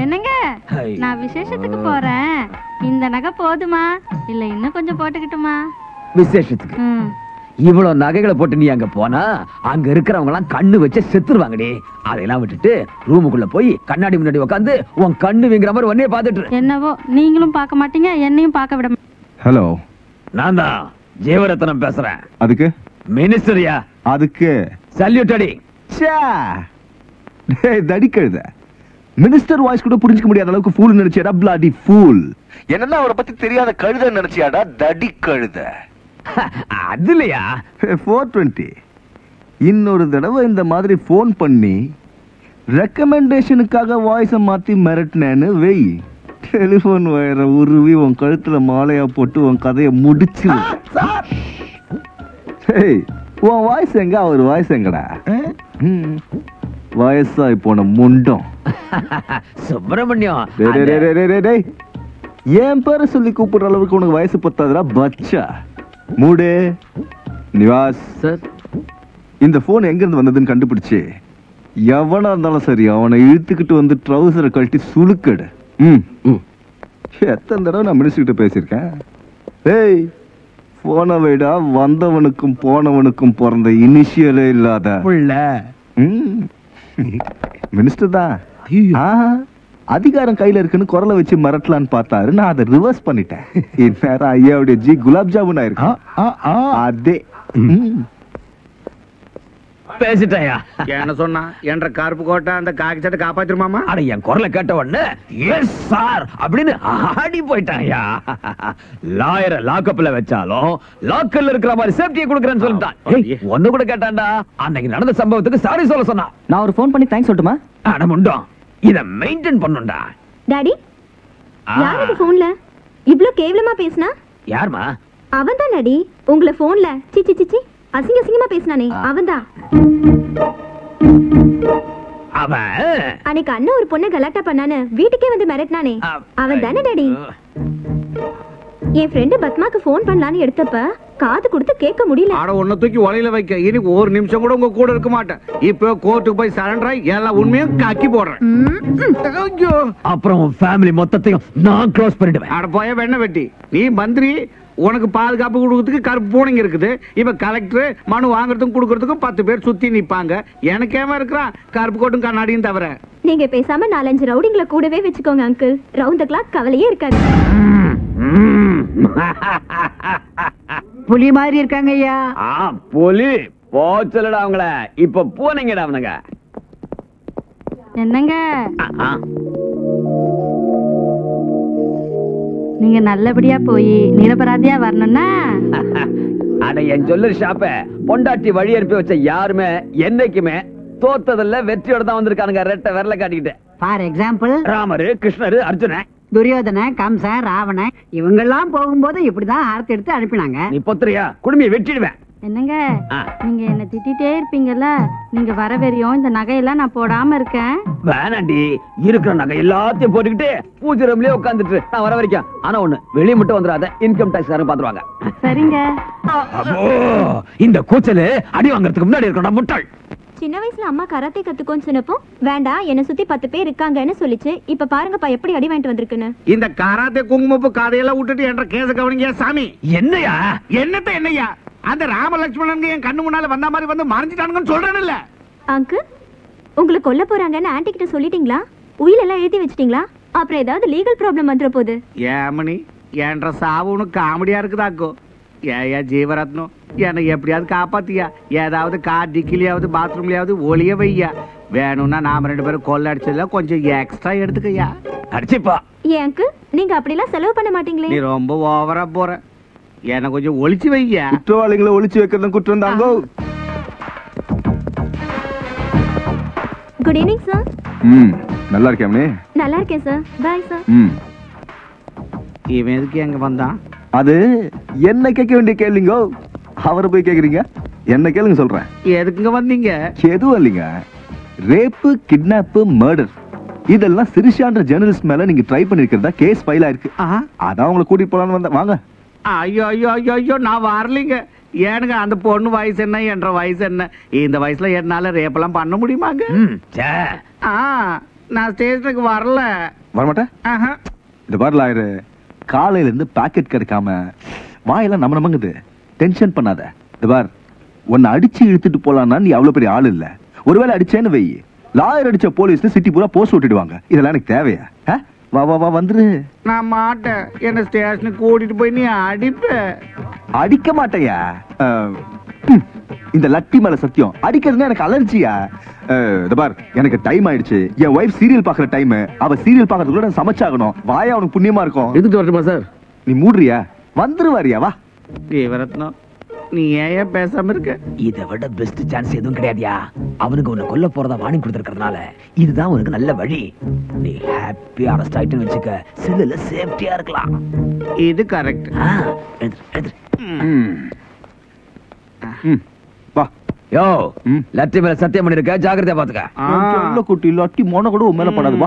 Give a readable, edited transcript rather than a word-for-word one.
என்னங்க நான் விசேஷத்துக்கு போறேன். இந்த நகை போதுமா இல்ல இன்னும் கொஞ்சம் போட்டுக்கிட்டுமா? விசேஷத்துக்கு இவ்வளவு நகைகளை போட்டு நீ அங்க போனா அங்க இருக்கிறவங்க எல்லாம் கண்ணு வச்சு செத்துருவாங்கடி. அதையெல்லாம் விட்டுட்டு ரூமுக்குள்ள போய் கண்ணாடி முன்னாடி உட்காந்து உன் கண்ணு வீங்குற மாதிரி ஒன்னே பாத்துட்டு. என்னவோ நீங்களும் பார்க்க மாட்டீங்க, என்னையும் பார்க்க விட. ஹலோ, நான் தான் ஜீவரத்னம் பேசுறேன். அதுக்கு மினிஸ்டரியா? அதுக்கு சல்யூட் அடி. தடி கழுத. மினிஸ்டர் வாய்ஸ் கூட புரிஞ்சுக்க முடியாத அளவுக்கு ஃபூல் நினைச்சியாடா? Bloody pool. என்னன்னா அவரை பத்தி தெரியாத கழுத நினைச்சியாடா? தடி கழுத. அதுலயா 420. இன்னொரு தடவை இந்த மாதிரி போன் பண்ணி ரெக்கமெண்டேஷனுக்காக வாய்ஸ மாத்தி மிரட்டினேன்னு வெய், டெலிபோன் வயரை உருவி உன் கழுத்துல மாலையா போட்டு உன் கதையை முடிச்சு. உன் வாய்ஸ் எங்க, அவர் வாய்ஸ் எங்கடா? வயசாய் போன முண்டம். சுப்பிரமணியம், என் பேரை சொல்லி கூப்பிடுற அளவுக்கு உனக்கு வயசு பத்தாதுடா பச்சா. மூடு நிவாஸ் சார். இந்த போன் எங்க இருந்து வந்ததுன்னு கண்டுபிடிச்சு எவனா இருந்தாலும் சரி அவனை இழுத்துக்கிட்டு வந்து ட்ரௌசரை கழட்டி சுளுக்கடு. எத்தனை தடவை நான் மினிஸ்டர் கிட்ட பேசியிருக்கேன். ஏய், போன விட வந்தவனுக்கும் போனவனுக்கும் பிறந்த இனிஷியலே இல்லாத மினிஸ்டர் தான். அதிகாரம் கையில இருக்குன்னு குரலை வச்சு மிரட்டலான்னு பார்த்தாரு. நான் அதை ரிவர்ஸ் பண்ணிட்டேன். இந்நேரம் ஐயாவுடைய ஜி குலாப் ஜாமுன் ஆயிருக்கும். அதே பேசிட்டாயா? என்ன சொன்னா? என்ற கருப்பு கோட்டை அந்த காக்கி சட்டை காப்பாத்திருமாமா? அட, என் குரலை கேட்ட உடனே எஸ் சார் அப்படின்னு ஆடி போயிட்டாயா. லாயரை லாக்கப்ல வச்சாலும் லாக்கர்ல இருக்கிற மாதிரி சேஃப்டியை கொடுக்கறேன்னு சொல்லிட்டான். ஒண்ணு கூட கேட்டான்டா. அன்னைக்கு நடந்த சம்பவத்துக்கு சாரி சொல்ல சொன்னான். நான் ஒரு ஃபோன் பண்ணி தேங்க்ஸ் சொல்லட்டுமா? அட முண்டம், இத மெயின்டைன் பண்ணுடா. டாடி, யார் இந்த போன்ல இவ்ளோ கேவலமா பேசினா? யார்மா? அவன்தான் டாடி. உங்களை போன்ல சிச்சி சிச்சி அசிங்க அசிங்கமா பேசினானே அவன்தான். அவன் அன்னைக்கு அண்ணன் ஒரு பொண்ணை கலாட்டா பண்ணானே வீட்டுக்கே வந்து மிரட்டினானே அவன் தானே டாடி. என் ஃப்ரெண்டு பத்மாக்கு போன் பண்ணலான்னு எடுத்தப்ப காது கொடுத்து கேட்க முடியல. ஆட ஒன்ன தூக்கி ஒலையில வைக்க இனி ஒரு நிமிஷம் கூட உங்க கூட இருக்க மாட்டேன். இப்போ கோர்ட்டுக்கு போய் சரண்டர் ஆகி எல்லா உண்மையும் காக்கி போடுறேன். அப்புறம் ஃபேமிலி மொத்தத்தையும் நான் க்ளோஸ் பண்ணிடுவேன். ஆட போய வெண்ண வெட்டி. நீ மந்திரி, உனக்கு பாதுகாப்பு கொடுக்கறதுக்கு கருப்பு பூனைங்க இருக்குது. இப்ப கலெக்டர் மனு வாங்குறதுக்கும் கொடுக்கறதுக்கும் 10 பேர் சுத்தி நிப்பாங்க. எனக்கு ஏமா இருக்கிறான் கருப்பு கோட்டும் கண்ணாடியும் தவிர. நீங்க பேசாம 4-5 ரவுடிங்களை கூடவே வச்சுக்கோங்க அங்கிள். ரவுண்ட் தி கிளாக் கவலையே இருக்காது. புலி மாதிரி இருக்காங்க ஐயா. புலி போச்சலடா அவங்கள. இப்ப பூனைங்கடா அவனுங்க. என்னங்க நீங்க நல்லபடியா போய் நிரபராதியா வரணும்னா அட என் ஜுவல்லரி ஷாப்ப பொண்டாட்டி வழி அனுப்பி வச்ச யாருமே என்னைக்குமே தோத்ததில்ல, வெற்றியோட தான் வந்திருக்கானுங்க. ரெட்டை விரல காட்டிக்கிட்டு. ஃபார் எக்ஸாம்பிள் ராமரு, கிருஷ்ணரு, அர்ஜுன, துரியோதன, கம்சன், ராவணன் இவங்கெல்லாம் போகும்போது இப்படிதான் ஆரத்தி எடுத்து அனுப்பினாங்க. நீ பொத்துறியா? குடுமையை வெட்டிடுவேன். என்னங்க நீங்க என்ன திட்டிட்டே இருப்பீங்கல்ல, நீங்க வர வரையும் இந்த நகையெல்லாம் நான் போடாம இருக்கேன். வேணாண்டி, இருக்கிற நகை எல்லாத்தையும் போட்டுக்கிட்டு பூஜை ரூம்லயே உட்காந்துட்டு நான் வர வரைக்கும். ஆனா ஒண்ணு, வெளியே மட்டும் வந்துடாத, இன்கம் டாக்ஸ் யாரும் பாத்துருவாங்க. சரிங்க. இந்த கூச்சலு அடி வாங்கறதுக்கு முன்னாடி இருக்கணும் முட்டாள். சின்ன வயசுல அம்மா கராத்தே கத்துக்கோன்னு சொன்னப்போ வேண்டாம் என்ன சுத்தி 10 பேர் இருக்காங்கன்னு சொல்லிச்சு. இப்ப பாருங்கப்பா எப்படி அடி வாங்கிட்டு வந்திருக்குன்னு. இந்த கராத்தே குங்குமப்பு கதையெல்லாம் விட்டுட்டு என்ற கேச கவனிங்க சாமி. என்னையா? என்னத்த என்னையா? அந்த ராமலட்சுமணன் என் கண்ணு முன்னால வந்த மாதிரி வந்து மறைஞ்சிட்டானுங்கன்னு சொல்றேன்ல. அங்கிள், உங்களை கொல்ல போறாங்கன்னு ஆன்ட்டி கிட்ட சொல்லிட்டீங்களா? உயிர் எல்லாம் எழுதி வச்சிட்டீங்களா? அப்புறம் ஏதாவது லீகல் ப்ராப்ளம் வந்துற போகுது. ஏமணி, என்ற சாவு உனக்கு காமெடியா இருக்குதாக்கோ. ஏயா ஜீவரத்னம், என்னை எப்படியாவது காப்பாத்தியா. ஏதாவது கார் டிக்கிலியாவது பாத்ரூம்லயாவது ஒளிய வையா. வேணும்னா நாம 2 பேரும் கொள்ள அடிச்சதுல கொஞ்சம் எக்ஸ்ட்ரா எடுத்துக்கையா. அடிச்சுப்பா. ஏன் அங்கிள், நீங்க அப்படிலாம் செலவு பண்ண மாட்டீங்களே? நீ ரொம்ப ஓவரா போற. என்ன கொஞ்சம் ஒளிச்சு வையா. குற்றவாளிகளை ஒளிச்சு வைக்கிறது குற்றம் தாங்கோ. Good evening sir. நல்லா இருக்கேன். நல்லா இருக்கேன் சார். Bye sir. இவன் எதுக்கு எங்க வந்தான்? அது என்ன கேட்க வேண்டிய கேளுங்க. அவரை போய் கேக்குறீங்க. என்ன கேளுங்க சொல்றேன். எதுக்குங்க வந்தீங்க? எதுவும் இல்லைங்க. ரேப்பு, கிட்னாப்பு, மர்டர் இதெல்லாம் சிரிஷான்ற ஜெர்னலிஸ்ட் மேல நீங்க ட்ரை பண்ணிருக்கிறதா கேஸ் ஃபைல் ஆயிருக்கு. அதான் உங்களை கூட்டிட்டு போலான்னு வந்தேன். வாங்க. ஐயோ ஐயோ ஐயோ ஐயோ, நான் வரலைங்க. ஏனுங்க அந்த பொண்ணு வயசு என்ன, என்ற வயசு என்ன? இந்த வயசுல என்னால ரேப்பெல்லாம் பண்ண முடியுமாங்க? நான் ஸ்டேஷனுக்கு வரல. வரமாட்டேன். ஆஹா. இந்த பாரு லாயரு, காலையில இருந்து பாக்கெட் கிடைக்காம வாயெல்லாம் நமங்குது. டென்ஷன் பண்ணாத. இந்த பார், உன்னை அடிச்சு இழுத்துட்டு போலான்னா நீ அவ்வளவு பெரிய ஆள் இல்ல. ஒருவேளை அடிச்சேன்னு வை, லாயர் அடிச்ச போலீஸ் சிட்டி பூரா போஸ்ட் ஓட்டிடுவாங்க. இதெல்லாம் எனக்கு தேவையா? வா வா வா வந்துரு. நான் மாட்டேன். என்ன ஸ்டேஷனுக்கு கூட்டிட்டு போய் நீ அடிப்ப. அடிக்க மாட்டேயா? இந்த லட்டி மேல சத்தியம், அடிக்கிறதுனா எனக்கு அலர்ஜியா? இந்த பார், எனக்கு டைம் ஆயிடுச்சு. என் வைஃப் சீரியல் பாக்குற டைம். அவ சீரியல் பாக்குறதுக்குள்ள நான் சமைச்சாகணும். வாயா உனக்கு புண்ணியமா இருக்கும். எதுக்கு வரட்டுமா சார்? நீ மூடுறியா? வந்துருவாரியா? வா. ஜீவரத்னம், நீ ஏன் பேசாம இருக்க? இதை விட பெஸ்ட் சான்ஸ் எதுவும் கிடையாதுயா. அவனுக்கு உன்னை கொல்ல போறதா வார்னிங் கொடுத்திருக்கிறதுனால இதுதான் உனக்கு நல்ல வழி. நீ ஹாப்பியா அரெஸ்ட் ஆயிட்டுன்னு வச்சுக்க, செல்லுல சேஃப்டியா இருக்கலாம். இது கரெக்ட். வா. யோ, லட்டி மேல சத்தியம் பண்ணிருக்க, ஜாக்கிரதையா பாத்துக்க. குட்டி லட்டி மோன கூட உன் மேல படாது. வா.